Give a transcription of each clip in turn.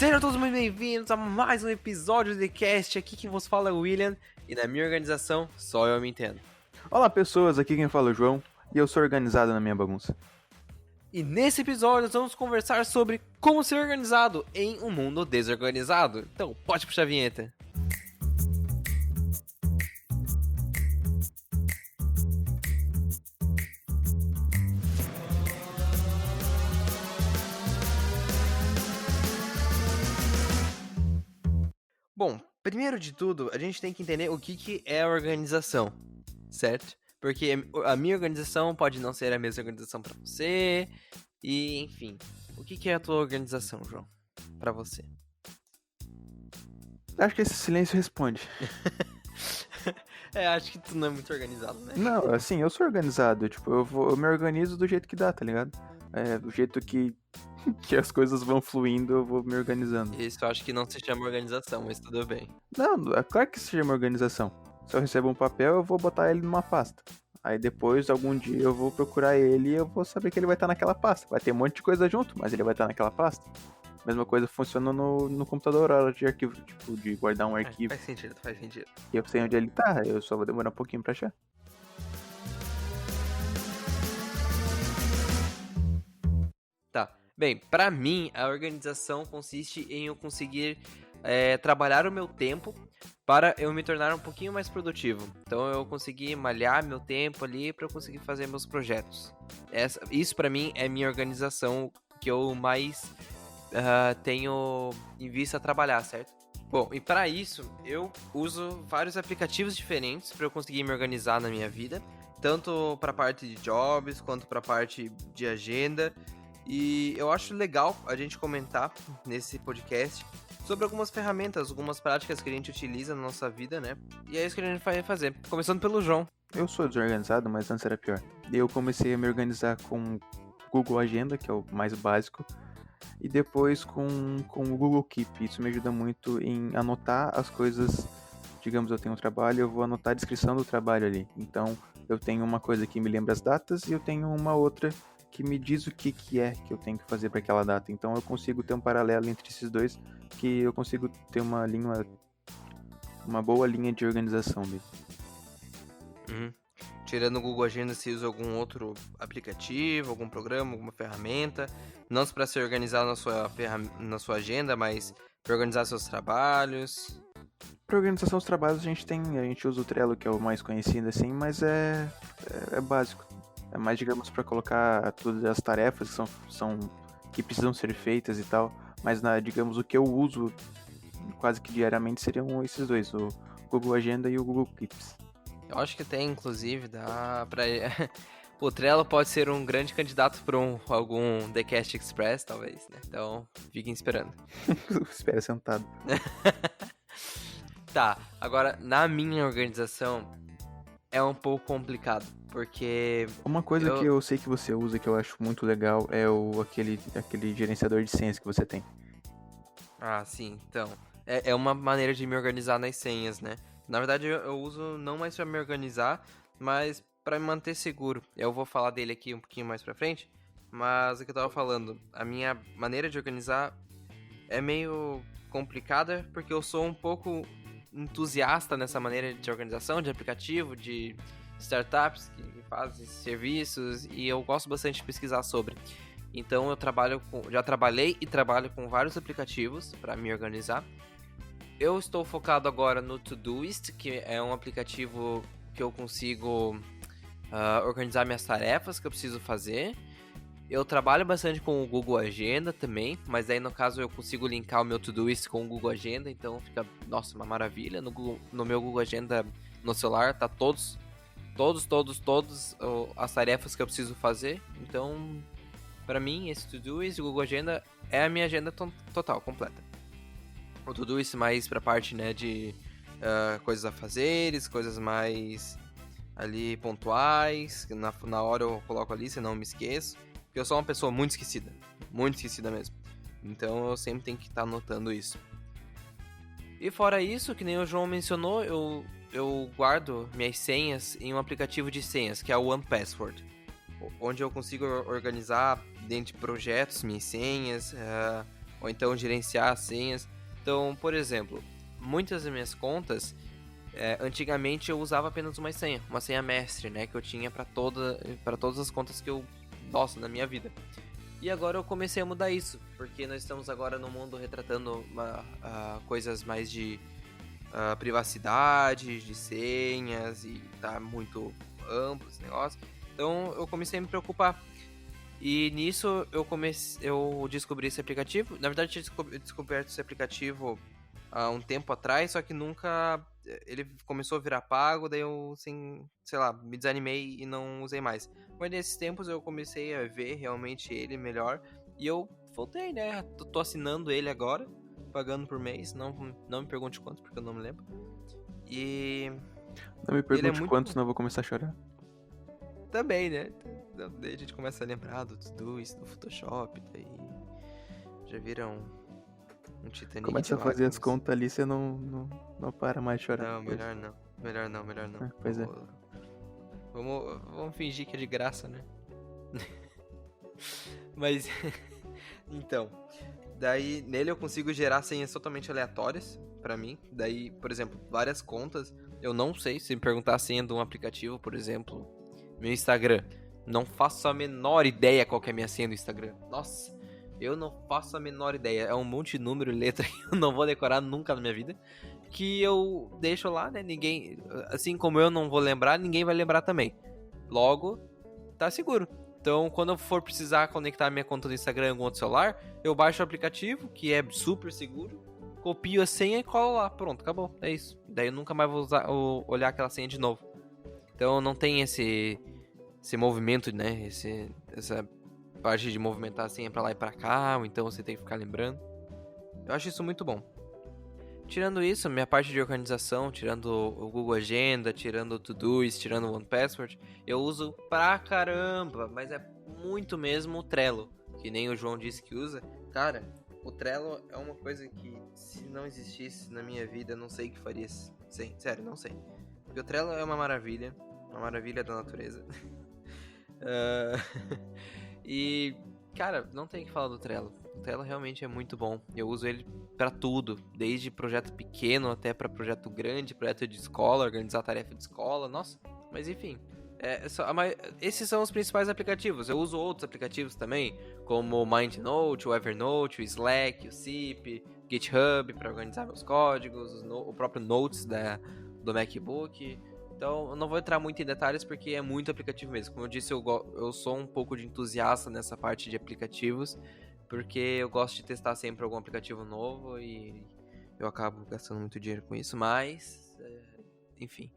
Sejam todos muito bem-vindos a mais um episódio do TheCast. Aqui quem vos fala é o William e na minha organização só eu me entendo. Olá pessoas, aqui quem fala é o João e eu sou organizado na minha bagunça. E nesse episódio nós vamos conversar sobre como ser organizado em um mundo desorganizado. Então pode puxar a vinheta. Bom, primeiro de tudo, a gente tem que entender o que é organização, certo? Porque a minha organização pode não ser a mesma organização para você, e enfim. O que é a tua organização, João? Para você? Acho que esse silêncio responde. Acho que tu não é muito organizado, né? Não, assim, eu sou organizado, tipo, eu me organizo do jeito que dá, tá ligado? Do jeito que as coisas vão fluindo, eu vou me organizando. Isso eu acho que não se chama organização, mas tudo bem. Não, é claro que se chama organização. Se eu recebo um papel, eu vou botar ele numa pasta. Aí depois, algum dia, eu vou procurar ele e eu vou saber que ele vai estar naquela pasta. Vai ter um monte de coisa junto, mas ele vai estar naquela pasta. Mesma coisa funciona no computador, a hora de arquivo, tipo, de guardar um arquivo. Faz sentido. E eu sei onde ele tá, eu só vou demorar um pouquinho pra achar. Tá. Bem, pra mim, a organização consiste em eu conseguir trabalhar o meu tempo para eu me tornar um pouquinho mais produtivo. Então eu conseguir malhar meu tempo ali para eu conseguir fazer meus projetos. Isso pra mim é minha organização que eu mais tenho em vista trabalhar, certo? Bom, e para isso eu uso vários aplicativos diferentes para eu conseguir me organizar na minha vida, tanto para a parte de jobs quanto para a parte de agenda. E eu acho legal a gente comentar nesse podcast sobre algumas ferramentas, algumas práticas que a gente utiliza na nossa vida, né? E é isso que a gente vai fazer. Começando pelo João. Eu sou desorganizado, mas antes era pior. Eu comecei a me organizar com Google Agenda, que é o mais básico, e depois com o Google Keep. Isso me ajuda muito em anotar as coisas. Digamos, eu tenho um trabalho, eu vou anotar a descrição do trabalho ali. Então, eu tenho uma coisa que me lembra as datas e eu tenho uma outra que me diz o que é que eu tenho que fazer para aquela data. Então, eu consigo ter um paralelo entre esses dois, que eu consigo ter uma boa linha de organização dele. Tirando o Google Agenda, você usa algum outro aplicativo, algum programa, alguma ferramenta? Não para se organizar na sua agenda, mas para organizar seus trabalhos. Para organização dos trabalhos a gente usa o Trello, que é o mais conhecido assim, mas é básico. É mais, digamos, para colocar todas as tarefas que precisam ser feitas e tal. Mas, digamos, o que eu uso quase que diariamente seriam esses dois, o Google Agenda e o Google Keeps. Eu acho que tem, inclusive, dá pra... O Trello pode ser um grande candidato para algum TheCast Express, talvez, né? Então, fiquem esperando. Espera sentado. Tá, agora, na minha organização, é um pouco complicado, porque... Uma coisa que eu sei que você usa, que eu acho muito legal, é aquele gerenciador de senhas que você tem. Ah, sim, então. É uma maneira de me organizar nas senhas, né? Na verdade, eu uso não mais pra me organizar, mas pra me manter seguro. Eu vou falar dele aqui um pouquinho mais pra frente, mas o que eu tava falando, a minha maneira de organizar é meio complicada, porque eu sou um pouco entusiasta nessa maneira de organização, de aplicativo, de startups que fazem serviços, e eu gosto bastante de pesquisar sobre. Então já trabalhei e trabalho com vários aplicativos para me organizar. Eu estou focado agora no Todoist, que é um aplicativo que eu consigo organizar minhas tarefas que eu preciso fazer. Eu trabalho bastante com o Google Agenda também, mas aí no caso eu consigo linkar o meu Todoist com o Google Agenda, então fica, nossa, uma maravilha. No meu Google Agenda no celular tá todos as tarefas que eu preciso fazer. Então, para mim, esse Todoist e o Google Agenda é a minha agenda total, completa. O Todoist mais pra parte, né, de coisas a fazeres, coisas mais ali pontuais, que na hora eu coloco ali, senão eu me esqueço. Porque eu sou uma pessoa muito esquecida mesmo. Então eu sempre tenho que estar anotando isso. E fora isso, que nem o João mencionou, eu guardo minhas senhas em um aplicativo de senhas, que é o OnePassword, onde eu consigo organizar dentro de projetos minhas senhas, ou então gerenciar as senhas. Então, por exemplo, muitas das minhas contas, antigamente eu usava apenas uma senha mestre, né, que eu tinha para todas as contas que eu, nossa, na minha vida. E agora eu comecei a mudar isso, porque nós estamos agora no mundo retratando coisas mais de privacidade, de senhas, e tá muito amplo esse negócio. Então eu comecei a me preocupar. E nisso eu descobri esse aplicativo. Na verdade, eu tinha descoberto esse aplicativo há um tempo atrás, só que nunca ele começou a virar pago, daí eu, assim, sei lá, me desanimei e não usei mais. Mas nesses tempos eu comecei a ver realmente ele melhor e eu voltei, né? Tô assinando ele agora, pagando por mês, não me pergunte quanto, porque eu não me lembro. E Não me ele é pergunte muito quantos, senão eu vou começar a chorar. também, né? Daí a gente começa a lembrar do Todoist, do Photoshop, daí já vira um Titanic de Começa a fazer as lágrimas. contas ali, você não para mais de chorar. Não, depois. melhor não. Pois é. Vamos fingir que é de graça, né? Mas, então, daí nele eu consigo gerar senhas totalmente aleatórias pra mim. Daí, por exemplo, várias contas, eu não sei, se me perguntar a senha de um aplicativo, por exemplo, meu Instagram, não faço a menor ideia qual que é a minha senha do Instagram. Nossa, eu não faço a menor ideia. É um monte de número e letra que eu não vou decorar nunca na minha vida. Que eu deixo lá, né? Ninguém, assim como eu não vou lembrar, ninguém vai lembrar também. Logo, tá seguro. Então, quando eu for precisar conectar minha conta do Instagram em algum outro celular, eu baixo o aplicativo, que é super seguro, copio a senha e colo lá. Pronto, acabou. É isso. Daí eu nunca mais vou olhar aquela senha de novo. Então, não tem esse movimento, né? Essa parte de movimentar a senha pra lá e pra cá, ou então você tem que ficar lembrando. Eu acho isso muito bom. Tirando isso, minha parte de organização, tirando o Google Agenda, tirando o Todoist, tirando o OnePassword, eu uso pra caramba, mas é muito mesmo o Trello, que nem o João disse que usa. Cara, o Trello é uma coisa que, se não existisse na minha vida, não sei o que faria sem. Sério, não sei. Porque o Trello é uma maravilha da natureza. E, cara, não tem o que falar do Trello. O Trello realmente é muito bom. Eu uso ele pra tudo, desde projeto pequeno até pra projeto grande, projeto de escola, organizar tarefa de escola, nossa. Mas enfim, esses são os principais aplicativos. Eu uso outros aplicativos também, como o MindNote, o Evernote, o Slack, o Zip, o GitHub para organizar meus códigos, o próprio Notes do MacBook. Então, eu não vou entrar muito em detalhes porque é muito aplicativo mesmo. Como eu disse, eu sou um pouco de entusiasta nessa parte de aplicativos, porque eu gosto de testar sempre algum aplicativo novo e eu acabo gastando muito dinheiro com isso, mas, enfim.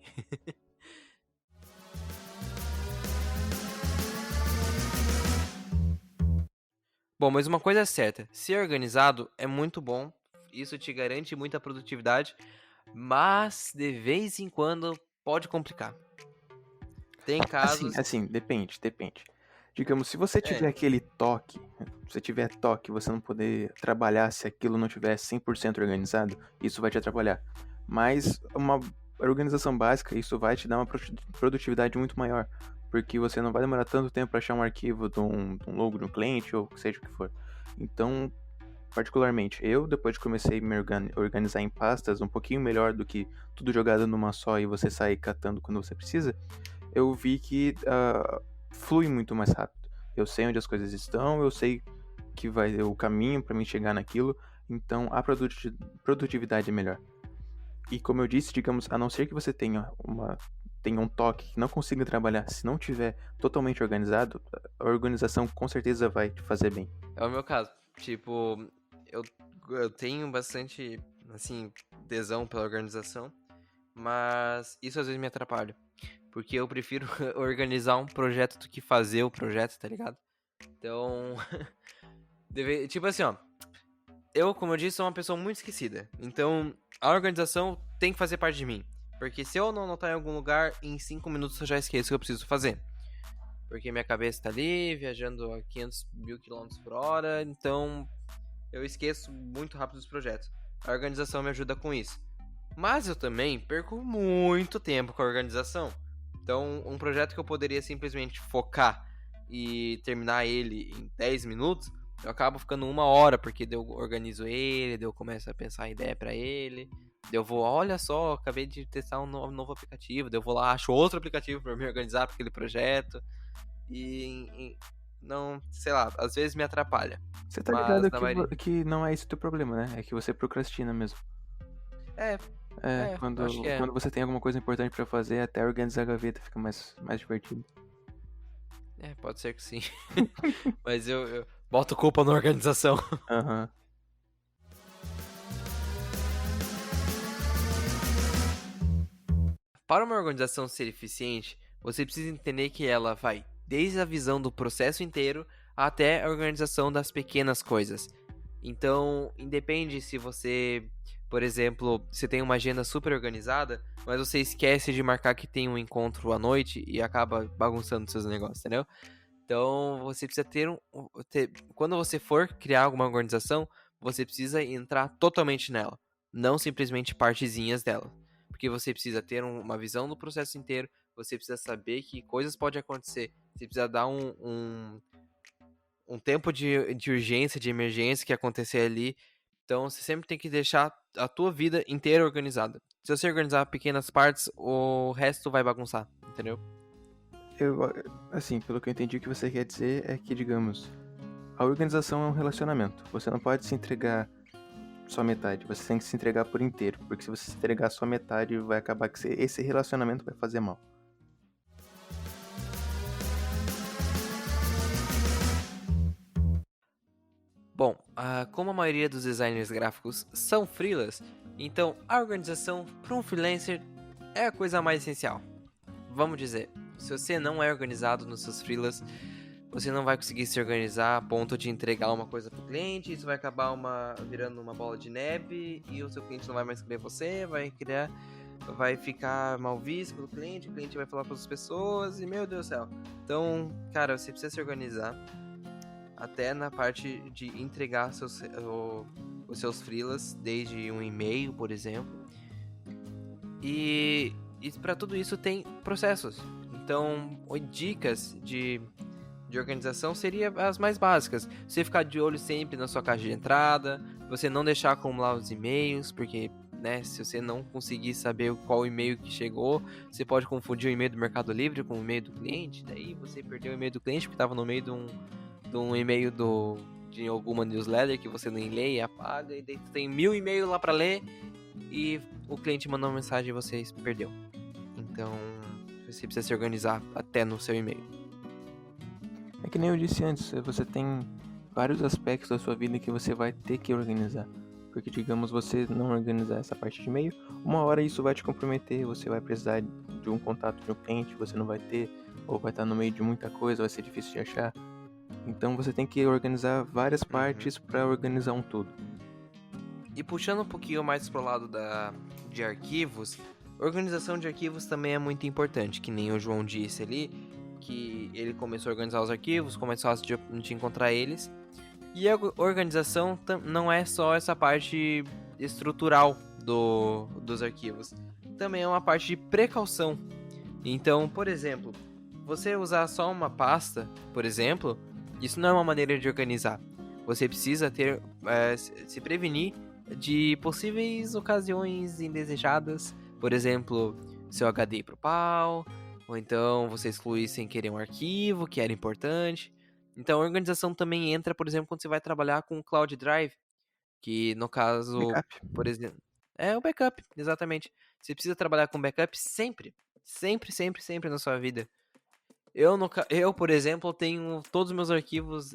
Bom, mas uma coisa é certa, ser organizado é muito bom, isso te garante muita produtividade, mas de vez em quando pode complicar. Tem casos... Assim, depende. Digamos, se você tiver aquele toque, se você tiver toque, você não poder trabalhar se aquilo não tiver 100% organizado, isso vai te atrapalhar. Mas uma organização básica, isso vai te dar uma produtividade muito maior, porque você não vai demorar tanto tempo para achar um arquivo de um logo de um cliente ou seja o que for. Então, particularmente, eu, depois de comecei a me organizar em pastas um pouquinho melhor do que tudo jogado numa só e você sair catando quando você precisa, eu vi que flui muito mais rápido. Eu sei onde as coisas estão, eu sei que vai o caminho para mim chegar naquilo, então a produtividade é melhor. E como eu disse, digamos, a não ser que você tenha um toque que não consiga trabalhar, se não tiver totalmente organizado, a organização com certeza vai te fazer bem. É o meu caso. Tipo, eu tenho bastante, assim, tesão pela organização, mas isso às vezes me atrapalha. Porque eu prefiro organizar um projeto do que fazer o projeto, tá ligado? Então, tipo assim, ó. Eu, como eu disse, sou uma pessoa muito esquecida. Então, a organização tem que fazer parte de mim. Porque se eu não anotar em algum lugar, em 5 minutos eu já esqueço o que eu preciso fazer. Porque minha cabeça tá ali, viajando a 500 mil quilômetros por hora. Então, eu esqueço muito rápido os projetos. A organização me ajuda com isso. Mas eu também perco muito tempo com a organização. Então, um projeto que eu poderia simplesmente focar e terminar ele em 10 minutos, Eu acabo ficando 1 hora, porque daí eu organizo ele, daí eu começo a pensar a ideia pra ele. Daí eu vou, olha só, acabei de testar um novo aplicativo. Daí eu vou lá, acho outro aplicativo pra me organizar pra aquele projeto. Não, sei lá, às vezes me atrapalha. Você tá Mas ligado na maioria. que não é esse o teu problema, né? É que você procrastina mesmo. É, acho que Quando você tem alguma coisa importante pra fazer, até organizar a gaveta fica mais divertido. Pode ser que sim. Mas eu boto culpa na organização. Aham. Para uma organização ser eficiente, você precisa entender que ela vai desde a visão do processo inteiro até a organização das pequenas coisas. Então, independe se você, por exemplo, você tem uma agenda super organizada, mas você esquece de marcar que tem um encontro à noite e acaba bagunçando seus negócios, entendeu? Então, você precisa quando você for criar alguma organização, você precisa entrar totalmente nela, não simplesmente partezinhas dela. Porque você precisa ter uma visão do processo inteiro, você precisa saber que coisas podem acontecer, você precisa dar um tempo de urgência, de emergência que acontecer ali. Então, você sempre tem que deixar a tua vida inteira organizada. Se você organizar pequenas partes, o resto vai bagunçar, entendeu? Assim, pelo que eu entendi, o que você quer dizer é que, digamos, a organização é um relacionamento. Você não pode se entregar só metade, você tem que se entregar por inteiro. Porque se você se entregar só metade, vai acabar que esse relacionamento vai fazer mal. Bom, como a maioria dos designers gráficos são freelas, então a organização para um freelancer é a coisa mais essencial. Vamos dizer, se você não é organizado nos seus freelas, você não vai conseguir se organizar a ponto de entregar uma coisa para o cliente, isso vai acabar virando uma bola de neve e o seu cliente não vai mais querer você, vai ficar mal visto pelo cliente, o cliente vai falar para as pessoas e meu Deus do céu. Então, cara, você precisa se organizar até na parte de entregar os seus freelas, desde um e-mail, por exemplo. E para tudo isso tem processos. Então, dicas de organização seria as mais básicas. Você ficar de olho sempre na sua caixa de entrada, você não deixar acumular os e-mails, porque se você não conseguir saber qual e-mail que chegou, você pode confundir o e-mail do Mercado Livre com o e-mail do cliente, daí você perdeu o e-mail do cliente porque estava no meio de um e-mail de alguma newsletter que você nem lê e apaga, e daí tem 1000 e-mails lá para ler e o cliente mandou uma mensagem e você perdeu. Então, você precisa se organizar até no seu e-mail. É que nem eu disse antes, você tem vários aspectos da sua vida que você vai ter que organizar. Porque, digamos, você não organizar essa parte de e-mail, uma hora isso vai te comprometer, você vai precisar de um contato de um cliente, você não vai ter, ou vai estar no meio de muita coisa, vai ser difícil de achar. Então você tem que organizar várias partes para organizar um todo. E puxando um pouquinho mais pro lado de arquivos, organização de arquivos também é muito importante, que nem o João disse ali, que ele começou a organizar os arquivos, começou a de encontrar eles. E a organização não é só essa parte estrutural dos arquivos, também é uma parte de precaução. Então, por exemplo, você usar só uma pasta, por exemplo, isso não é uma maneira de organizar. Você precisa se prevenir de possíveis ocasiões indesejadas, por exemplo, seu HD ir pro pau, ou então você excluir sem querer um arquivo que era importante. Então a organização também entra, por exemplo, quando você vai trabalhar com o Cloud Drive, que no caso, Backup. por exemplo, é o backup, exatamente. Você precisa trabalhar com backup sempre, sempre, sempre, sempre na sua vida. Eu, por exemplo, tenho todos os meus arquivos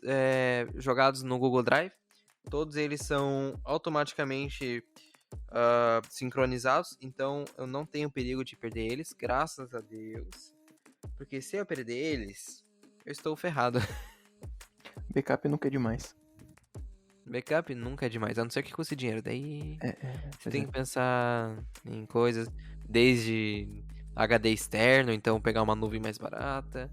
jogados no Google Drive. Todos eles são automaticamente sincronizados, então eu não tenho perigo de perder eles, graças a Deus. Porque se eu perder eles, eu estou ferrado. Backup nunca é demais. Backup nunca é demais, a não ser que custe dinheiro. Daí você tem é. que pensar em coisas desde HD externo, então pegar uma nuvem mais barata.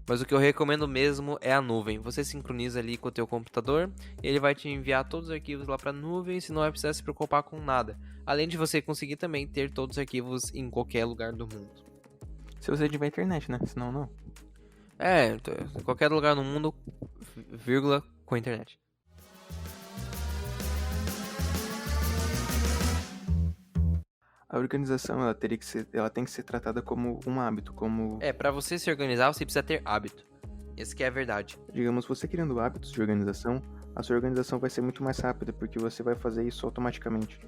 Mas o que eu recomendo mesmo é a nuvem. Você sincroniza ali com o teu computador, ele vai te enviar todos os arquivos lá para a nuvem, e você não vai precisar se preocupar com nada. Além de você conseguir também ter todos os arquivos em qualquer lugar do mundo. Se você tiver internet, né? Senão não. Em qualquer lugar no mundo, vírgula, com internet. A organização, ela tem que ser tratada como um hábito, como, Pra você se organizar, você precisa ter hábito. Essa que é a verdade. digamos, você criando hábitos de organização, a sua organização vai ser muito mais rápida, porque você vai fazer isso automaticamente.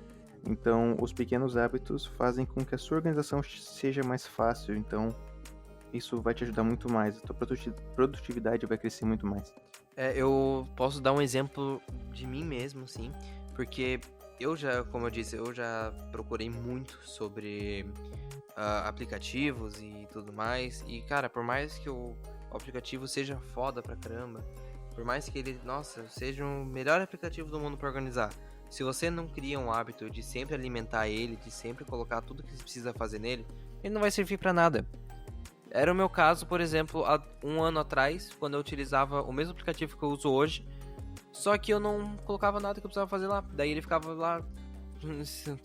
Então, os pequenos hábitos fazem com que a sua organização seja mais fácil, então isso vai te ajudar muito mais, a tua produtividade vai crescer muito mais. Eu posso dar um exemplo de mim mesmo, sim, porque como eu disse, eu já procurei muito sobre aplicativos e tudo mais, e cara, por mais que o aplicativo seja foda pra caramba, por mais que ele, nossa, seja o melhor aplicativo do mundo pra organizar, se você não cria um hábito de sempre alimentar ele, de sempre colocar tudo que você precisa fazer nele, ele não vai servir pra nada. Era o meu caso, por exemplo, há um ano atrás, quando eu utilizava o mesmo aplicativo que eu uso hoje, só que eu não colocava nada que eu precisava fazer lá. Daí ele ficava lá,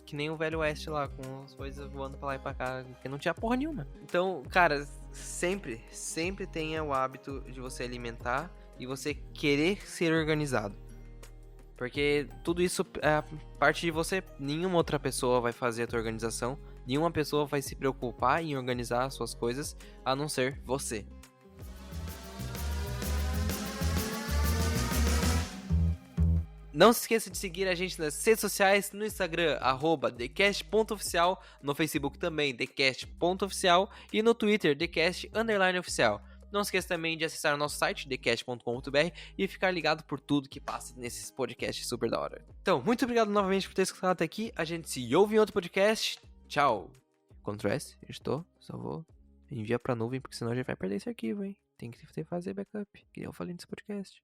que nem o Velho Oeste lá, com as coisas voando pra lá e pra cá, que não tinha porra nenhuma. Então, cara, sempre tenha o hábito de você alimentar e você querer ser organizado. Porque tudo isso é parte de você. Nenhuma outra pessoa vai fazer a tua organização. Nenhuma pessoa vai se preocupar em organizar as suas coisas, a não ser você. Não se esqueça de seguir a gente nas redes sociais, no Instagram, @thecast.oficial, no Facebook também, thecast.oficial e no Twitter, thecast_oficial. Não se esqueça também de acessar o nosso site, thecast.com.br, e ficar ligado por tudo que passa nesses podcasts super da hora. Então, muito obrigado novamente por ter escutado até aqui. A gente se ouve em outro podcast. Tchau. Ctrl S, editor, salvou. Envia pra nuvem, porque senão a gente vai perder esse arquivo, hein? Tem que fazer backup, que eu falei nesse podcast.